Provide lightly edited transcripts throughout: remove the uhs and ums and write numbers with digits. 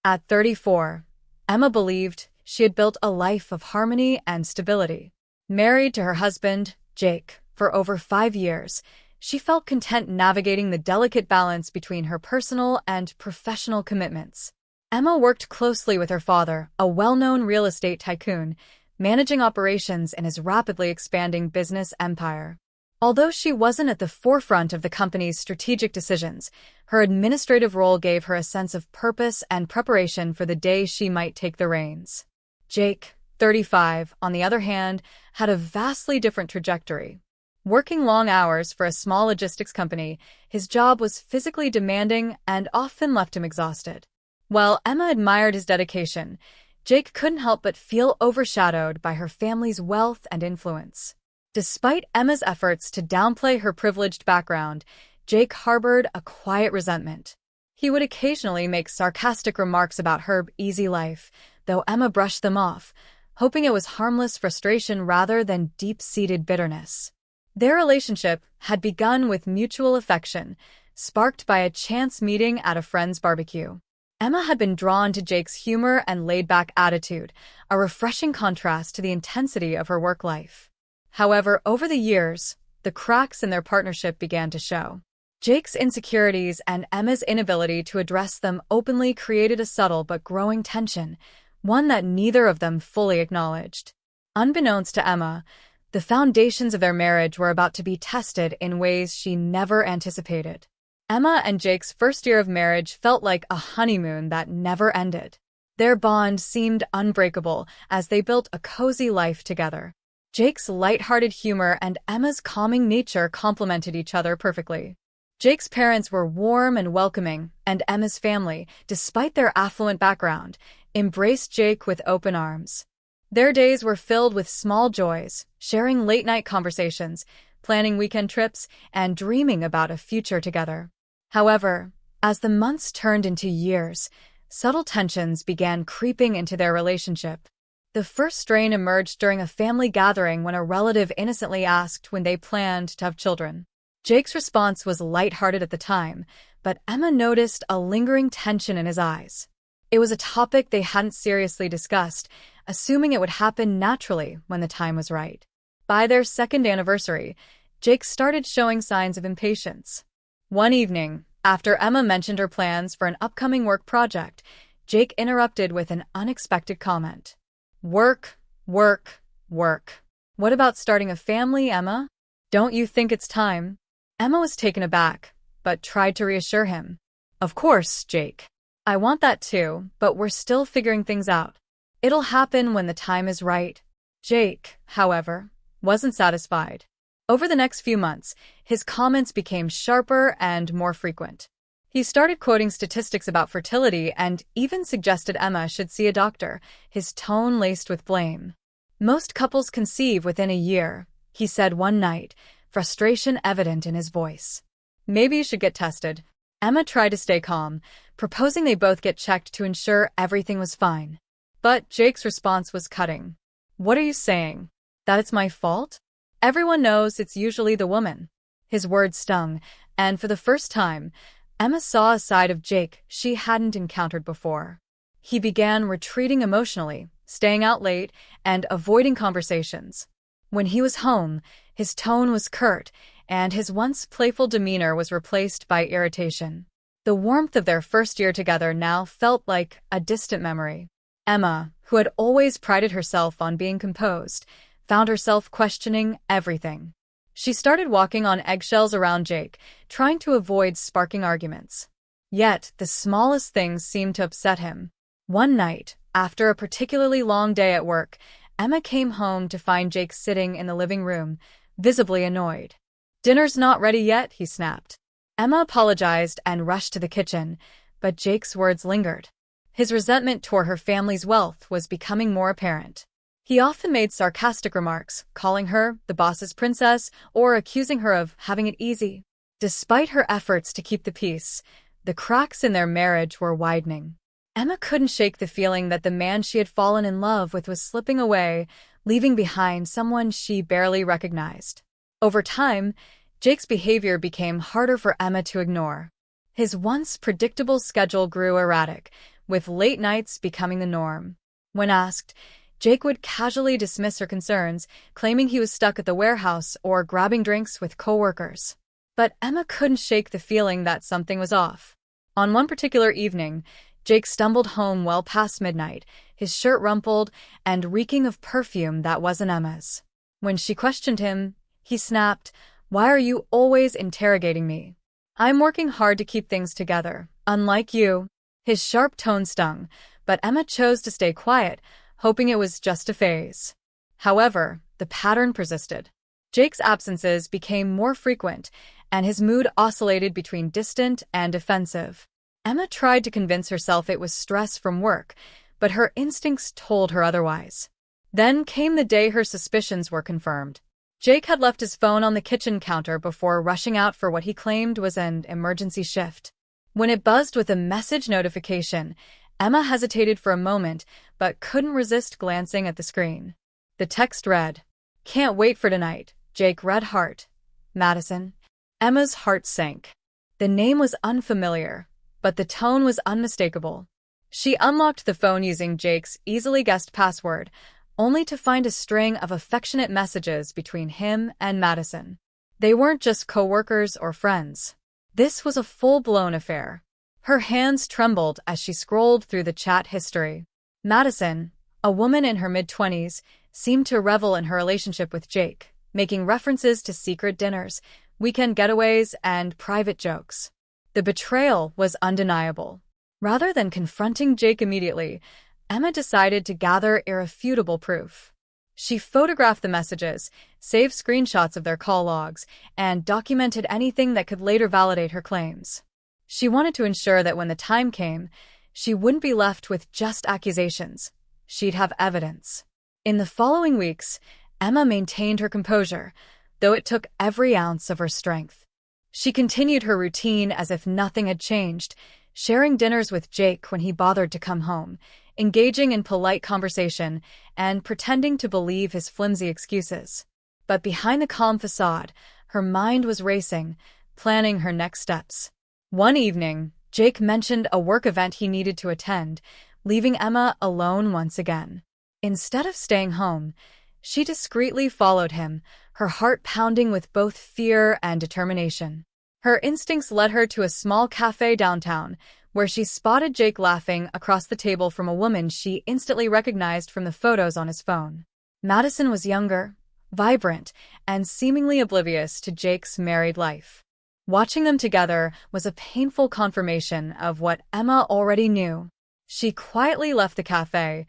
At 34, Emma believed she had built a life of harmony and stability. Married to her husband, Jake, for over 5 years, she felt content navigating the delicate balance between her personal and professional commitments. Emma worked closely with her father, a well-known real estate tycoon, managing operations in his rapidly expanding business empire. Although she wasn't at the forefront of the company's strategic decisions, her administrative role gave her a sense of purpose and preparation for the day she might take the reins. Jake, 35, on the other hand, had a vastly different trajectory. Working long hours for a small logistics company, his job was physically demanding and often left him exhausted. While Emma admired his dedication, Jake couldn't help but feel overshadowed by her family's wealth and influence. Despite Emma's efforts to downplay her privileged background, Jake harbored a quiet resentment. He would occasionally make sarcastic remarks about her easy life, though Emma brushed them off, hoping it was harmless frustration rather than deep-seated bitterness. Their relationship had begun with mutual affection, sparked by a chance meeting at a friend's barbecue. Emma had been drawn to Jake's humor and laid-back attitude, a refreshing contrast to the intensity of her work life. However, over the years, the cracks in their partnership began to show. Jake's insecurities and Emma's inability to address them openly created a subtle but growing tension, one that neither of them fully acknowledged. Unbeknownst to Emma, the foundations of their marriage were about to be tested in ways she never anticipated. Emma and Jake's first year of marriage felt like a honeymoon that never ended. Their bond seemed unbreakable as they built a cozy life together. Jake's lighthearted humor and Emma's calming nature complemented each other perfectly. Jake's parents were warm and welcoming, and Emma's family, despite their affluent background, embraced Jake with open arms. Their days were filled with small joys, sharing late-night conversations, planning weekend trips, and dreaming about a future together. However, as the months turned into years, subtle tensions began creeping into their relationship. The first strain emerged during a family gathering when a relative innocently asked when they planned to have children. Jake's response was lighthearted at the time, but Emma noticed a lingering tension in his eyes. It was a topic they hadn't seriously discussed, assuming it would happen naturally when the time was right. By their second anniversary, Jake started showing signs of impatience. One evening, after Emma mentioned her plans for an upcoming work project, Jake interrupted with an unexpected comment. Work, work, work. What about starting a family, Emma? Don't you think it's time? Emma was taken aback, but tried to reassure him. Of course, Jake. I want that too, but we're still figuring things out. It'll happen when the time is right. Jake, however, wasn't satisfied. Over the next few months, his comments became sharper and more frequent. He started quoting statistics about fertility and even suggested Emma should see a doctor, his tone laced with blame. Most couples conceive within a year, he said one night, frustration evident in his voice. Maybe you should get tested. Emma tried to stay calm, proposing they both get checked to ensure everything was fine. But Jake's response was cutting. What are you saying? That it's my fault? Everyone knows it's usually the woman. His words stung, and for the first time, Emma saw a side of Jake she hadn't encountered before. He began retreating emotionally, staying out late, and avoiding conversations. When he was home, his tone was curt, and his once playful demeanor was replaced by irritation. The warmth of their first year together now felt like a distant memory. Emma, who had always prided herself on being composed, found herself questioning everything. She started walking on eggshells around Jake, trying to avoid sparking arguments. Yet, the smallest things seemed to upset him. One night, after a particularly long day at work, Emma came home to find Jake sitting in the living room, visibly annoyed. "Dinner's not ready yet," he snapped. Emma apologized and rushed to the kitchen, but Jake's words lingered. His resentment toward her family's wealth was becoming more apparent. He often made sarcastic remarks, calling her the boss's princess or accusing her of having it easy. Despite her efforts to keep the peace, the cracks in their marriage were widening. Emma couldn't shake the feeling that the man she had fallen in love with was slipping away, leaving behind someone she barely recognized. Over time, Jake's behavior became harder for Emma to ignore. His once predictable schedule grew erratic, with late nights becoming the norm. When asked, Jake would casually dismiss her concerns, claiming he was stuck at the warehouse or grabbing drinks with coworkers. But Emma couldn't shake the feeling that something was off. On one particular evening, Jake stumbled home well past midnight, his shirt rumpled and reeking of perfume that wasn't Emma's. When she questioned him, he snapped, "Why are you always interrogating me? I'm working hard to keep things together, unlike you." His sharp tone stung, but Emma chose to stay quiet, hoping it was just a phase. However, the pattern persisted. Jake's absences became more frequent, and his mood oscillated between distant and defensive. Emma tried to convince herself it was stress from work, but her instincts told her otherwise. Then came the day her suspicions were confirmed. Jake had left his phone on the kitchen counter before rushing out for what he claimed was an emergency shift. When it buzzed with a message notification, Emma hesitated for a moment but couldn't resist glancing at the screen. The text read, "Can't wait for tonight, Jake Red Heart, Madison." Emma's heart sank. The name was unfamiliar, but the tone was unmistakable. She unlocked the phone using Jake's easily guessed password, only to find a string of affectionate messages between him and Madison. They weren't just coworkers or friends. This was a full-blown affair. Her hands trembled as she scrolled through the chat history. Madison, a woman in her mid-20s, seemed to revel in her relationship with Jake, making references to secret dinners, weekend getaways, and private jokes. The betrayal was undeniable. Rather than confronting Jake immediately, Emma decided to gather irrefutable proof. She photographed the messages, saved screenshots of their call logs, and documented anything that could later validate her claims. She wanted to ensure that when the time came, she wouldn't be left with just accusations. She'd have evidence. In the following weeks, Emma maintained her composure, though it took every ounce of her strength. She continued her routine as if nothing had changed, sharing dinners with Jake when he bothered to come home, engaging in polite conversation, and pretending to believe his flimsy excuses. But behind the calm facade, her mind was racing, planning her next steps. One evening, Jake mentioned a work event he needed to attend, leaving Emma alone once again. Instead of staying home, she discreetly followed him, her heart pounding with both fear and determination. Her instincts led her to a small cafe downtown, where she spotted Jake laughing across the table from a woman she instantly recognized from the photos on his phone. Madison was younger, vibrant, and seemingly oblivious to Jake's married life. Watching them together was a painful confirmation of what Emma already knew. She quietly left the cafe,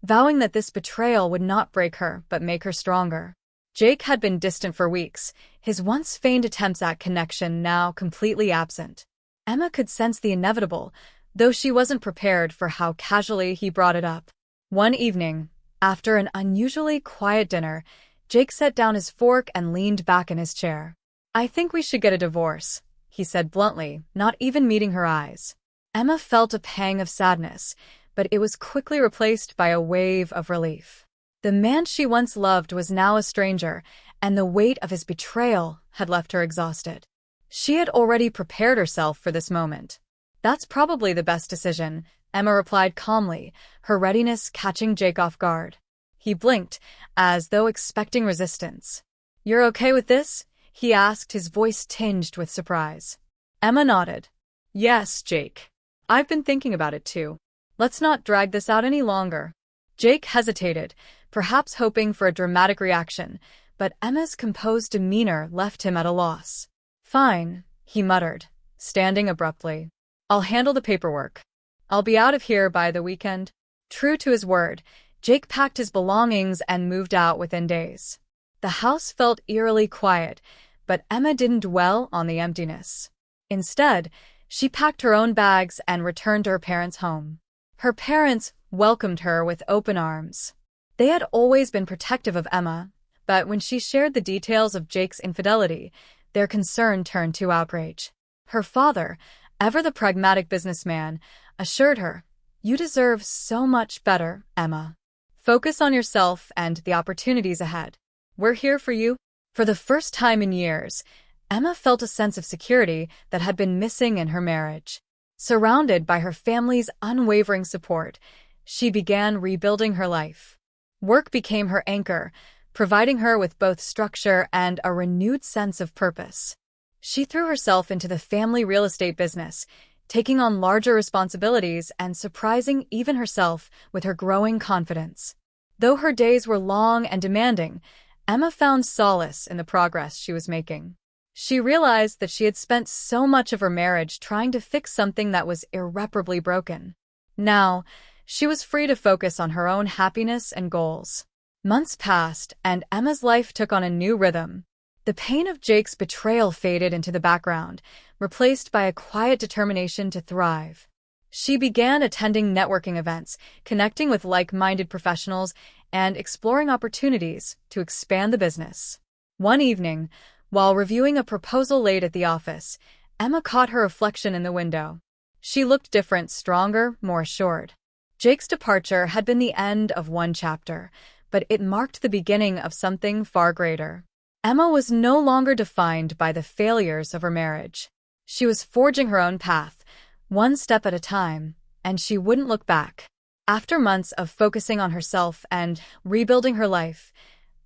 vowing that this betrayal would not break her but make her stronger. Jake had been distant for weeks, his once feigned attempts at connection now completely absent. Emma could sense the inevitable, though she wasn't prepared for how casually he brought it up. One evening, after an unusually quiet dinner, Jake set down his fork and leaned back in his chair. "I think we should get a divorce," he said bluntly, not even meeting her eyes. Emma felt a pang of sadness, but it was quickly replaced by a wave of relief. The man she once loved was now a stranger, and the weight of his betrayal had left her exhausted. She had already prepared herself for this moment. "That's probably the best decision," Emma replied calmly, her readiness catching Jake off guard. He blinked, as though expecting resistance. "You're okay with this?" he asked, his voice tinged with surprise. Emma nodded. "Yes, Jake. I've been thinking about it too. Let's not drag this out any longer." Jake hesitated, perhaps hoping for a dramatic reaction, but Emma's composed demeanor left him at a loss. "Fine," he muttered, standing abruptly. "I'll handle the paperwork. I'll be out of here by the weekend." True to his word, Jake packed his belongings and moved out within days. The house felt eerily quiet, but Emma didn't dwell on the emptiness. Instead, she packed her own bags and returned to her parents' home. Her parents welcomed her with open arms. They had always been protective of Emma, but when she shared the details of Jake's infidelity, their concern turned to outrage. Her father, ever the pragmatic businessman, assured her, "You deserve so much better, Emma. Focus on yourself and the opportunities ahead. We're here for you." For the first time in years, Emma felt a sense of security that had been missing in her marriage. Surrounded by her family's unwavering support, she began rebuilding her life. Work became her anchor, providing her with both structure and a renewed sense of purpose. She threw herself into the family real estate business, taking on larger responsibilities and surprising even herself with her growing confidence. Though her days were long and demanding, Emma found solace in the progress she was making. She realized that she had spent so much of her marriage trying to fix something that was irreparably broken. Now, she was free to focus on her own happiness and goals. Months passed, and Emma's life took on a new rhythm. The pain of Jake's betrayal faded into the background, replaced by a quiet determination to thrive. She began attending networking events, connecting with like-minded professionals, and exploring opportunities to expand the business. One evening, while reviewing a proposal late at the office, Emma caught her reflection in the window. She looked different, stronger, more assured. Jake's departure had been the end of one chapter, but it marked the beginning of something far greater. Emma was no longer defined by the failures of her marriage. She was forging her own path, one step at a time, and she wouldn't look back. After months of focusing on herself and rebuilding her life,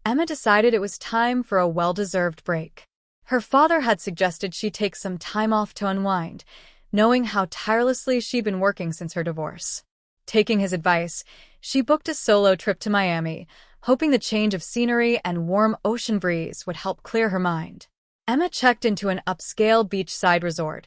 Emma decided it was time for a well-deserved break. Her father had suggested she take some time off to unwind, knowing how tirelessly she'd been working since her divorce. Taking his advice, she booked a solo trip to Miami, hoping the change of scenery and warm ocean breeze would help clear her mind. Emma checked into an upscale beachside resort,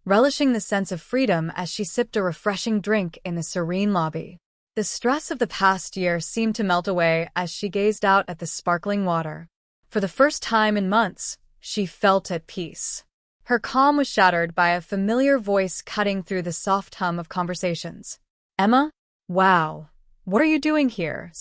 relishing the sense of freedom as she sipped a refreshing drink in the serene lobby. The stress of the past year seemed to melt away as she gazed out at the sparkling water. For the first time in months, she felt at peace. Her calm was shattered by a familiar voice cutting through the soft hum of conversations. "Emma? Wow. What are you doing here?"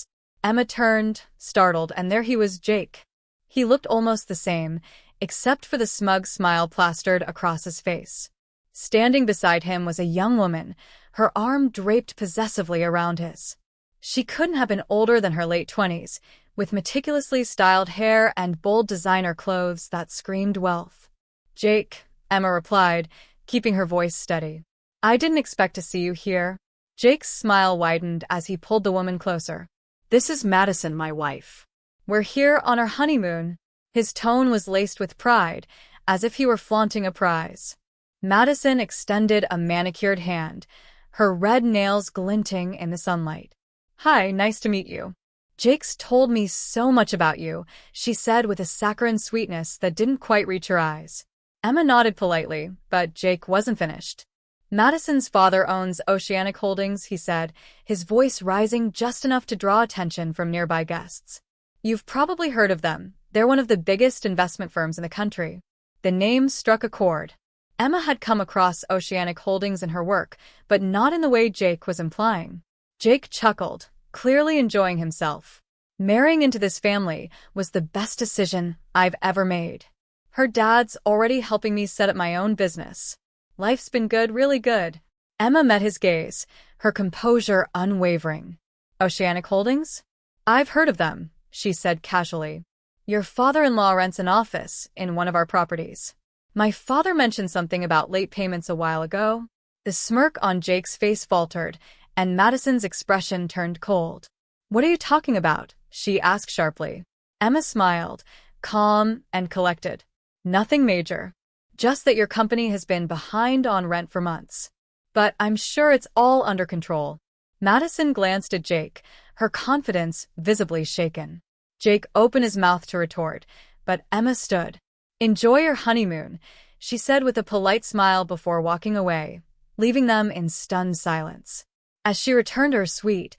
Emma turned, startled, and there he was, Jake. He looked almost the same, except for the smug smile plastered across his face. Standing beside him was a young woman, her arm draped possessively around his. She couldn't have been older than her late 20s, with meticulously styled hair and bold designer clothes that screamed wealth. "Jake," Emma replied, keeping her voice steady. "I didn't expect to see you here." Jake's smile widened as he pulled the woman closer. "This is Madison, my wife. We're here on our honeymoon." His tone was laced with pride, as if he were flaunting a prize. Madison extended a manicured hand, her red nails glinting in the sunlight. "Hi, nice to meet you." "Jake's told me so much about you," she said with a saccharine sweetness that didn't quite reach her eyes. Emma nodded politely, but Jake wasn't finished. "Madison's father owns Oceanic Holdings," he said, his voice rising just enough to draw attention from nearby guests. "You've probably heard of them. They're one of the biggest investment firms in the country." The name struck a chord. Emma had come across Oceanic Holdings in her work, but not in the way Jake was implying. Jake chuckled, clearly enjoying himself. "Marrying into this family was the best decision I've ever made. Her dad's already helping me set up my own business. Life's been good, really good." Emma met his gaze, her composure unwavering. "Oceanic Holdings? I've heard of them," she said casually. "Your father-in-law rents an office in one of our properties. My father mentioned something about late payments a while ago." The smirk on Jake's face faltered, and Madison's expression turned cold. "What are you talking about?" she asked sharply. Emma smiled, calm and collected. "Nothing major. Just that your company has been behind on rent for months. But I'm sure it's all under control." Madison glanced at Jake, her confidence visibly shaken. Jake opened his mouth to retort, but Emma stood. "Enjoy your honeymoon," she said with a polite smile before walking away, leaving them in stunned silence. As she returned to her suite,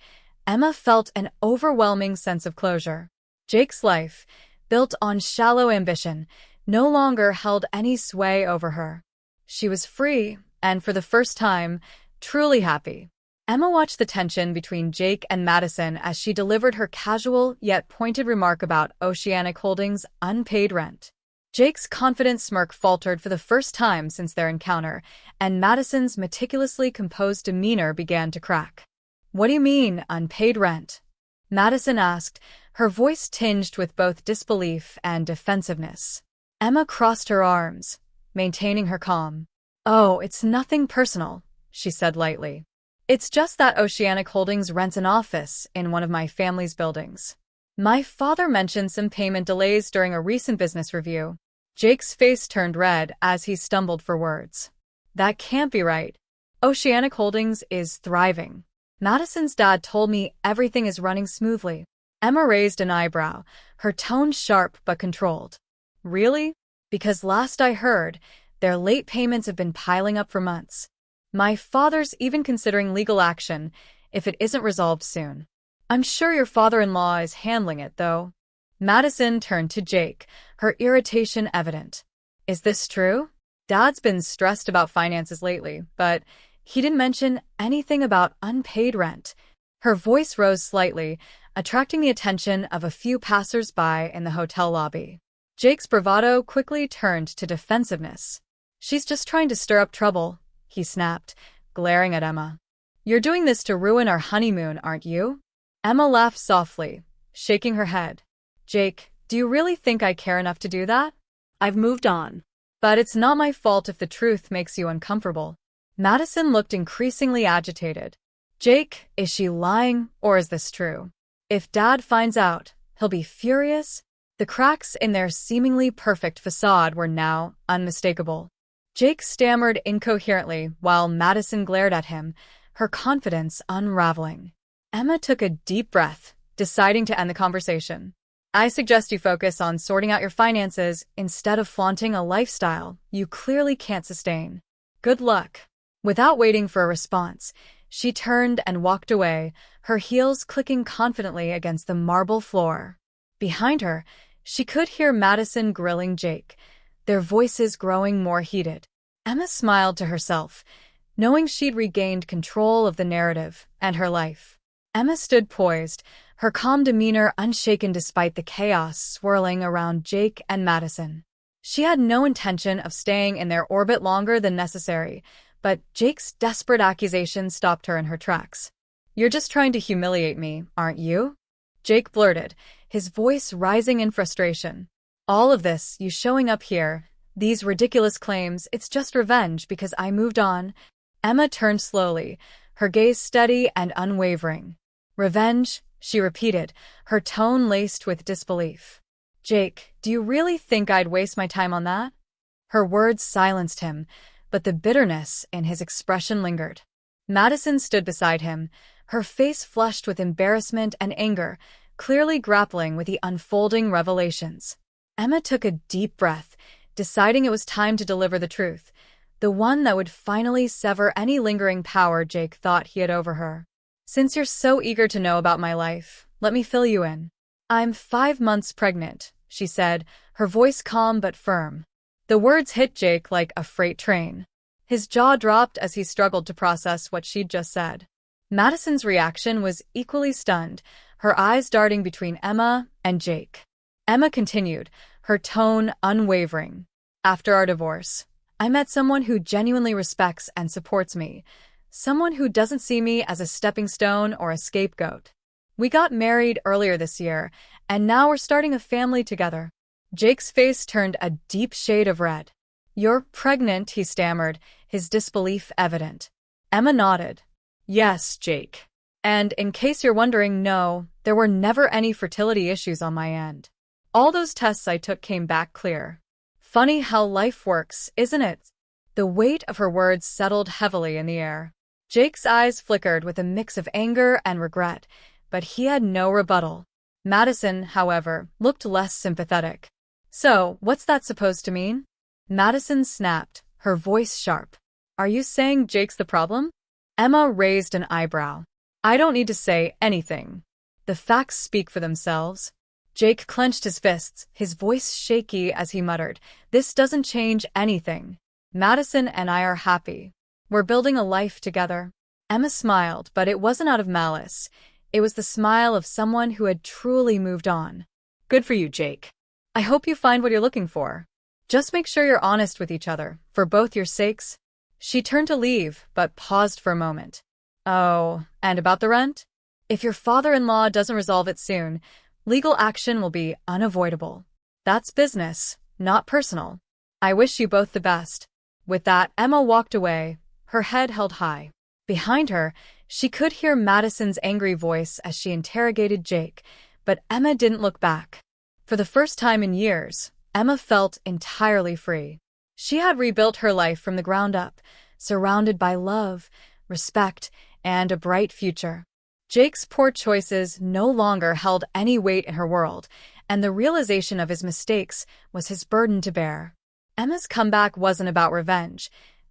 Emma felt an overwhelming sense of closure. Jake's life, built on shallow ambition, no longer held any sway over her. She was free, and for the first time, truly happy. Emma watched the tension between Jake and Madison as she delivered her casual yet pointed remark about Oceanic Holdings' unpaid rent. Jake's confident smirk faltered for the first time since their encounter, and Madison's meticulously composed demeanor began to crack. "What do you mean, unpaid rent?" Madison asked, her voice tinged with both disbelief and defensiveness. Emma crossed her arms, maintaining her calm. "Oh, it's nothing personal," she said lightly. It's just that Oceanic Holdings rents an office in one of my family's buildings. My father mentioned some payment delays during a recent business review. Jake's face turned red as he stumbled for words. That can't be right. Oceanic Holdings is thriving. Madison's dad told me everything is running smoothly. Emma raised an eyebrow, her tone sharp but controlled. Really? Because last I heard, their late payments have been piling up for months. My father's even considering legal action if it isn't resolved soon. I'm sure your father-in-law is handling it, though. Madison turned to Jake, her irritation evident. Is this true? Dad's been stressed about finances lately, but he didn't mention anything about unpaid rent. Her voice rose slightly, attracting the attention of a few passers-by in the hotel lobby. Jake's bravado quickly turned to defensiveness. She's just trying to stir up trouble, he snapped, glaring at Emma. You're doing this to ruin our honeymoon, aren't you? Emma laughed softly, shaking her head. Jake, do you really think I care enough to do that? I've moved on. But it's not my fault if the truth makes you uncomfortable. Madison looked increasingly agitated. Jake, is she lying, or is this true? If Dad finds out, he'll be furious. The cracks in their seemingly perfect facade were now unmistakable. Jake stammered incoherently while Madison glared at him, her confidence unraveling. Emma took a deep breath, deciding to end the conversation. I suggest you focus on sorting out your finances instead of flaunting a lifestyle you clearly can't sustain. Good luck. Without waiting for a response, she turned and walked away, her heels clicking confidently against the marble floor. Behind her, she could hear Madison grilling Jake, their voices growing more heated. Emma smiled to herself, knowing she'd regained control of the narrative and her life. Emma stood poised, her calm demeanor unshaken despite the chaos swirling around Jake and Madison. She had no intention of staying in their orbit longer than necessary, but Jake's desperate accusation stopped her in her tracks. You're just trying to humiliate me, aren't you? Jake blurted, his voice rising in frustration. All of this, you showing up here, these ridiculous claims, it's just revenge because I moved on. Emma turned slowly, her gaze steady and unwavering. Revenge, she repeated, her tone laced with disbelief. Jake, do you really think I'd waste my time on that? Her words silenced him, but the bitterness in his expression lingered. Madison stood beside him, her face flushed with embarrassment and anger, clearly grappling with the unfolding revelations. Emma took a deep breath, deciding it was time to deliver the truth, the one that would finally sever any lingering power Jake thought he had over her. Since you're so eager to know about my life, let me fill you in. I'm 5 months pregnant, she said, her voice calm but firm. The words hit Jake like a freight train. His jaw dropped as he struggled to process what she'd just said. Madison's reaction was equally stunned, her eyes darting between Emma and Jake. Emma continued, her tone unwavering. After our divorce, I met someone who genuinely respects and supports me, someone who doesn't see me as a stepping stone or a scapegoat. We got married earlier this year, and now we're starting a family together. Jake's face turned a deep shade of red. You're pregnant, he stammered, his disbelief evident. Emma nodded. Yes, Jake. And in case you're wondering, no, there were never any fertility issues on my end. All those tests I took came back clear. Funny how life works, isn't it? The weight of her words settled heavily in the air. Jake's eyes flickered with a mix of anger and regret, but he had no rebuttal. Madison, however, looked less sympathetic. So, what's that supposed to mean? Madison snapped, her voice sharp. Are you saying Jake's the problem? Emma raised an eyebrow. I don't need to say anything. The facts speak for themselves. Jake clenched his fists, his voice shaky as he muttered, This doesn't change anything. Madison and I are happy. We're building a life together. Emma smiled, but it wasn't out of malice. It was the smile of someone who had truly moved on. Good for you, Jake. I hope you find what you're looking for. Just make sure you're honest with each other, for both your sakes. She turned to leave, but paused for a moment. Oh, and about the rent? If your father-in-law doesn't resolve it soon, legal action will be unavoidable. That's business, not personal. I wish you both the best. With that, Emma walked away, her head held high. Behind her, she could hear Madison's angry voice as she interrogated Jake, but Emma didn't look back. For the first time in years, Emma felt entirely free. She had rebuilt her life from the ground up, surrounded by love, respect, and a bright future. Jake's poor choices no longer held any weight in her world, and the realization of his mistakes was his burden to bear. Emma's comeback wasn't about revenge.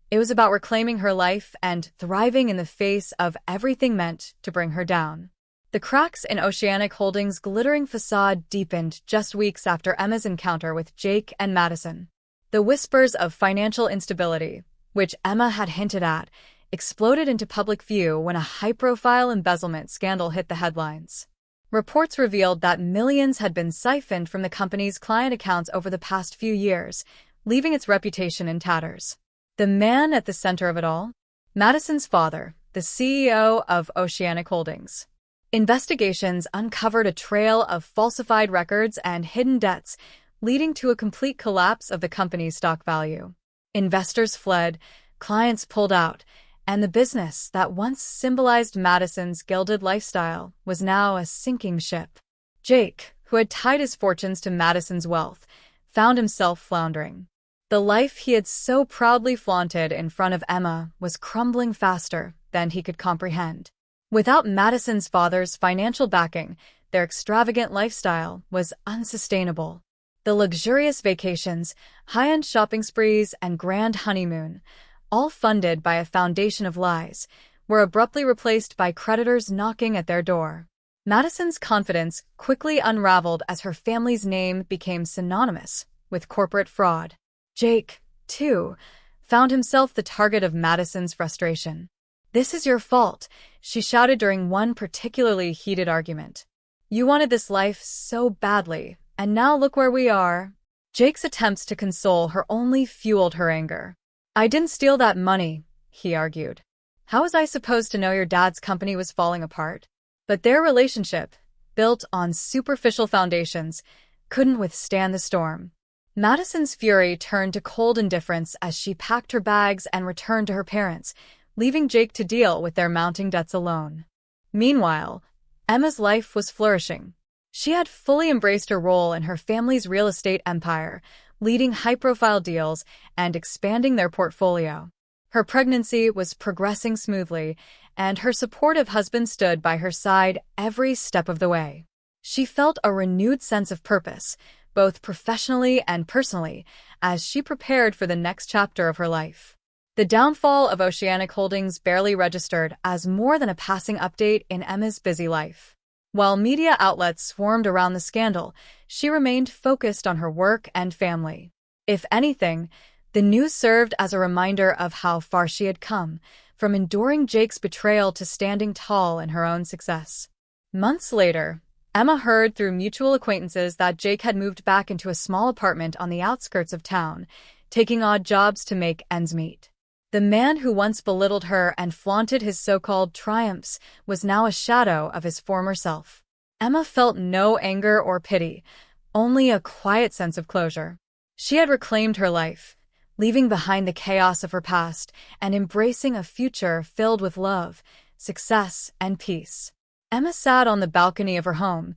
It was about reclaiming her life and thriving in the face of everything meant to bring her down. The cracks in Oceanic Holdings' glittering facade deepened just weeks after Emma's encounter with Jake and Madison. The whispers of financial instability, which Emma had hinted at, exploded into public view when a high-profile embezzlement scandal hit the headlines. Reports revealed that millions had been siphoned from the company's client accounts over the past few years, leaving its reputation in tatters. The man at the center of it all? Madison's father, the CEO of Oceanic Holdings. Investigations uncovered a trail of falsified records and hidden debts, leading to a complete collapse of the company's stock value. Investors fled, clients pulled out, and the business that once symbolized Madison's gilded lifestyle was now a sinking ship. Jake, who had tied his fortunes to Madison's wealth, found himself floundering. The life he had so proudly flaunted in front of Emma was crumbling faster than he could comprehend. Without Madison's father's financial backing, their extravagant lifestyle was unsustainable. The luxurious vacations, high-end shopping sprees, and grand honeymoon, all funded by a foundation of lies, were abruptly replaced by creditors knocking at their door. Madison's confidence quickly unraveled as her family's name became synonymous with corporate fraud. Jake, too, found himself the target of Madison's frustration. "This is your fault," she shouted during one particularly heated argument. "You wanted this life so badly, and now look where we are." Jake's attempts to console her only fueled her anger. "I didn't steal that money," he argued. "How was I supposed to know your dad's company was falling apart?" But their relationship, built on superficial foundations, couldn't withstand the storm. Madison's fury turned to cold indifference as she packed her bags and returned to her parents, leaving Jake to deal with their mounting debts alone. Meanwhile, Emma's life was flourishing. She had fully embraced her role in her family's real estate empire, leading high-profile deals and expanding their portfolio. Her pregnancy was progressing smoothly, and her supportive husband stood by her side every step of the way. She felt a renewed sense of purpose, both professionally and personally, as she prepared for the next chapter of her life. The downfall of Oceanic Holdings barely registered as more than a passing update in Emma's busy life. While media outlets swarmed around the scandal, she remained focused on her work and family. If anything, the news served as a reminder of how far she had come, from enduring Jake's betrayal to standing tall in her own success. Months later, Emma heard through mutual acquaintances that Jake had moved back into a small apartment on the outskirts of town, taking odd jobs to make ends meet. The man who once belittled her and flaunted his so-called triumphs was now a shadow of his former self. Emma felt no anger or pity, only a quiet sense of closure. She had reclaimed her life, leaving behind the chaos of her past and embracing a future filled with love, success, and peace. Emma sat on the balcony of her home,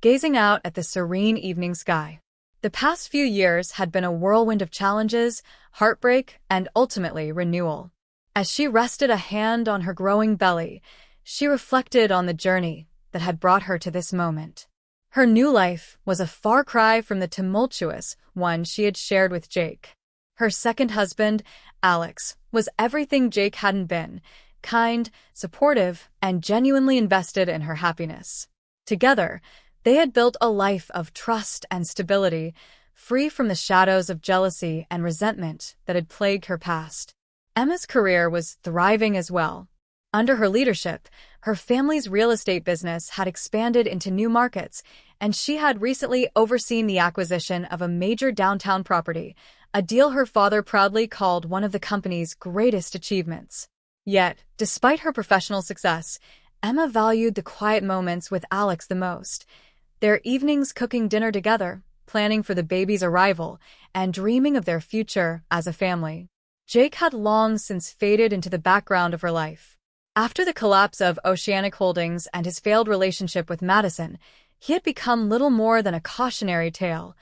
gazing out at the serene evening sky. The past few years had been a whirlwind of challenges, heartbreak, and ultimately renewal. As she rested a hand on her growing belly, she reflected on the journey that had brought her to this moment. Her new life was a far cry from the tumultuous one she had shared with Jake. Her second husband, Alex, was everything Jake hadn't been: kind, supportive, and genuinely invested in her happiness. Together, they had built a life of trust and stability, free from the shadows of jealousy and resentment that had plagued her past. Emma's career was thriving as well. Under her leadership, her family's real estate business had expanded into new markets, and she had recently overseen the acquisition of a major downtown property, a deal her father proudly called one of the company's greatest achievements. Yet, despite her professional success, Emma valued the quiet moments with Alex the most. Their evenings cooking dinner together, planning for the baby's arrival, and dreaming of their future as a family. Jake had long since faded into the background of her life. After the collapse of Oceanic Holdings and his failed relationship with Madison, he had become little more than a cautionary tale,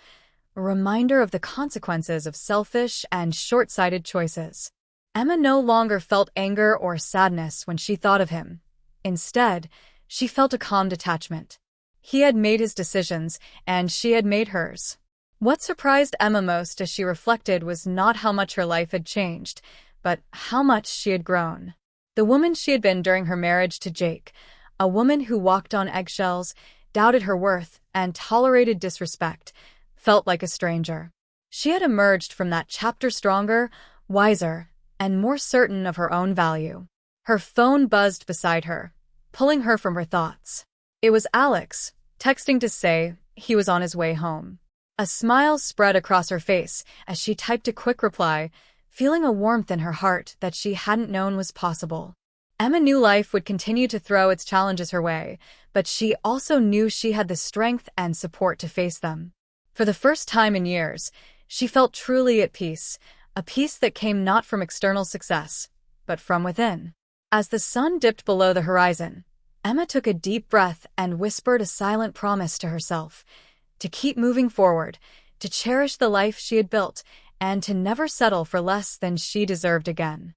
a reminder of the consequences of selfish and short-sighted choices. Emma no longer felt anger or sadness when she thought of him. Instead, she felt a calm detachment. He had made his decisions, and she had made hers. What surprised Emma most as she reflected was not how much her life had changed, but how much she had grown. The woman she had been during her marriage to Jake, a woman who walked on eggshells, doubted her worth, and tolerated disrespect, felt like a stranger. She had emerged from that chapter stronger, wiser, and more certain of her own value. Her phone buzzed beside her, pulling her from her thoughts. It was Alex, texting to say he was on his way home. A smile spread across her face as she typed a quick reply, feeling a warmth in her heart that she hadn't known was possible. Emma knew life would continue to throw its challenges her way, but she also knew she had the strength and support to face them. For the first time in years, she felt truly at peace, a peace that came not from external success, but from within. As the sun dipped below the horizon, Emma took a deep breath and whispered a silent promise to herself, to keep moving forward, to cherish the life she had built, and to never settle for less than she deserved again.